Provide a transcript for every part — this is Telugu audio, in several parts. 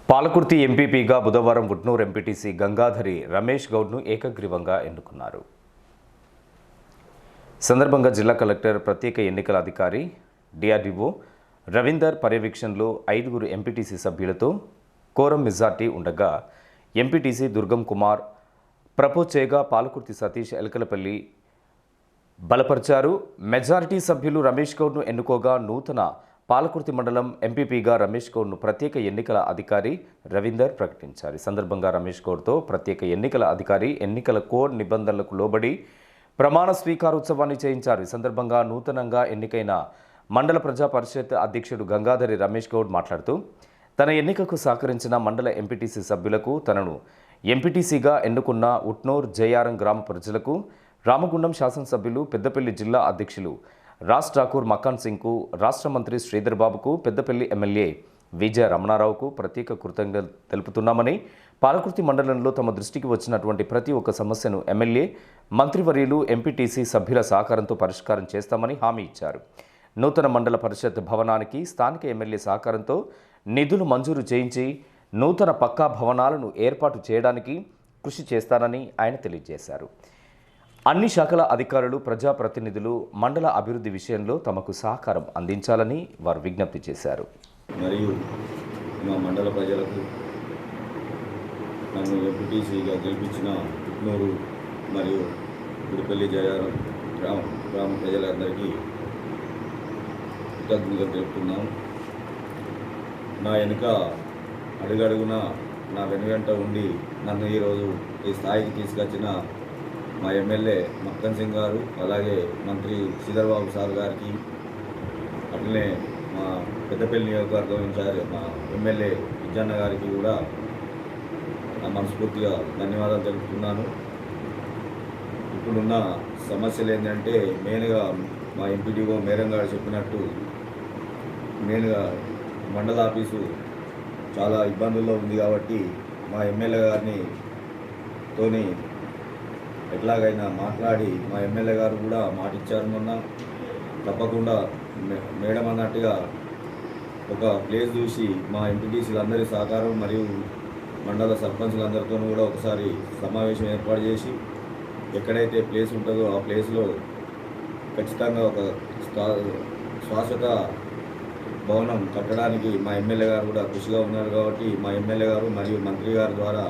పాలకుర్తి ఎంపీపీగా బుధవారం ఉట్నూరు ఎంపీటీసీ గంగాధరి రమేష్ గౌడ్ను ఏకగ్రీవంగా ఎన్నుకున్నారు. సందర్భంగా జిల్లా కలెక్టర్ ప్రత్యేక ఎన్నికల అధికారి డిఆర్డీఓ రవీందర్ పర్యవేక్షణలో 5 ఎంపీటీసీ సభ్యులతో కోరం మెజార్టీ ఉండగా ఎంపీటీసీ దుర్గం కుమార్ ప్రపోజ్ చేయగా పాలకుర్తి సతీష్ ఎలకలపల్లి బలపరిచారు. మెజారిటీ సభ్యులు రమేష్ గౌడ్ను ఎన్నుకోగా నూతన పాలకుర్తి మండలం ఎంపీపీగా రమేష్ గౌడ్ను ప్రత్యేక ఎన్నికల అధికారి రవీందర్ ప్రకటించారు. ఈ సందర్భంగా రమేష్ గౌడ్తో ప్రత్యేక ఎన్నికల అధికారి ఎన్నికల కోడ్ నిబంధనలకు లోబడి ప్రమాణ స్వీకారోత్సవాన్ని చేయించారు. ఈ సందర్భంగా నూతనంగా ఎన్నికైన మండల ప్రజా పరిషత్ అధ్యక్షుడు గంగాధరి రమేష్ గౌడ్ మాట్లాడుతూ తన ఎన్నికకు సహకరించిన మండల ఎంపీటీసీ సభ్యులకు, తనను ఎంపీటీసీగా ఎన్నుకున్న ఉట్నూర్ జయారం గ్రామ ప్రజలకు, రామగుండం శాసనసభ్యులు, పెద్దపల్లి జిల్లా అధ్యక్షులు రాజ్ ఠాకూర్ మకాన్ సింగ్కు, రాష్ట్ర మంత్రి శ్రీధర్ బాబుకు, పెద్దపల్లి ఎమ్మెల్యే విజయ రమణారావుకు ప్రత్యేక కృతజ్ఞతలు తెలుపుతున్నామని, పాలకుర్తి మండలంలో తమ దృష్టికి వచ్చినటువంటి ప్రతి ఒక్క సమస్యను ఎమ్మెల్యే, మంత్రివర్యులు, ఎంపీటీసీ సభ్యుల సహకారంతో పరిష్కారం చేస్తామని హామీ ఇచ్చారు. నూతన మండల పరిషత్ భవనానికి స్థానిక ఎమ్మెల్యే సహకారంతో నిధులు మంజూరు చేయించి నూతన పక్కా భవనాలను ఏర్పాటు చేయడానికి కృషి చేస్తానని ఆయన తెలియజేశారు. అన్ని శాఖల అధికారులు, ప్రజాప్రతినిధులు మండల అభివృద్ధి విషయంలో తమకు సహకారం అందించాలని వారు విజ్ఞప్తి చేశారు. మరియు మా మండల ప్రజలకు నన్ను ఎంపీటీసీగా గెలిపించిన ఉట్నూరు మరియు గుడిపల్లి జయారం గ్రామ ప్రజలందరికీ కృతజ్ఞతలు తెలుపుతున్నాను. నా వెనుక అడుగడుగున నా వెనుగంట ఉండి నన్ను ఈరోజు ఈ స్థాయికి తీసుకొచ్చిన మా ఎమ్మెల్యే మక్కన్ సింగ్ గారు, అలాగే మంత్రి శ్రీధర్ బాబు సార్ గారికి, అట్లనే మా పెద్దపల్లి నియోజకవర్గం ఇన్ఛార్జ్ మా ఎమ్మెల్యే విజయన్న గారికి కూడా నా మనస్ఫూర్తిగా ధన్యవాదాలు తెలుపుతున్నాను. ఇప్పుడున్న సమస్యలు ఏంటంటే మెయిన్గా మా ఎంపీడీఓ మేరం గారు చెప్పినట్టు మెయిన్గా మండల ఆఫీసు చాలా ఇబ్బందుల్లో ఉంది కాబట్టి మా ఎమ్మెల్యే గారిని తోని ఎట్లాగైనా మాట్లాడి మా ఎమ్మెల్యే గారు కూడా మాట ఇచ్చారు. మొన్న తప్పకుండా మేడం అన్నట్టుగా ఒక ప్లేస్ చూసి మా ఎంపీటీసీలందరి సహకారం మరియు మండల సర్పంచులందరితో కూడా ఒకసారి సమావేశం ఏర్పాటు చేసి ఎక్కడైతే ప్లేస్ ఉంటుందో ఆ ప్లేస్లో ఖచ్చితంగా ఒక శాశ్వత భవనం కట్టడానికి మా ఎమ్మెల్యే గారు కూడా కృషిగా ఉన్నారు కాబట్టి మా ఎమ్మెల్యే గారు మరియు మంత్రి గారి ద్వారా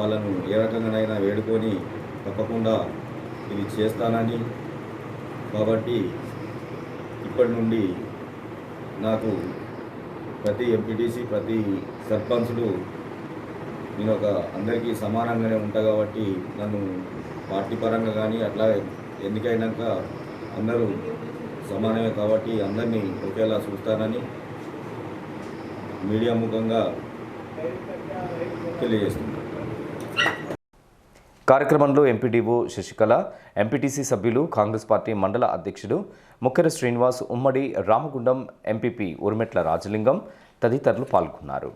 వాళ్ళను ఏ రకంగానైనా వేడుకొని తప్పకుండా ఇది చేస్తానని, కాబట్టి ఇప్పటి నుండి నాకు ప్రతి ఎంపీటీసీ, ప్రతి సర్పంచులు నేను అందరికీ సమానంగానే ఉంటా కాబట్టి నన్ను పార్టీ పరంగా కానీ అట్లా ఎన్నికైనాక అందరూ సమానమే కాబట్టి అందరినీ ఒకేలా చూస్తానని మీడియా ముఖంగా తెలియజేస్తున్నాను. కార్యక్రమంలో ఎంపీడీఓ శశికళ, ఎంపీటీసీ సభ్యులు, కాంగ్రెస్ పార్టీ మండల అధ్యక్షుడు ముక్కెర శ్రీనివాస్, ఉమ్మడి రామగుండం ఎంపీపీ ఉర్మెట్ల రాజలింగం తదితరులు పాల్గొన్నారు.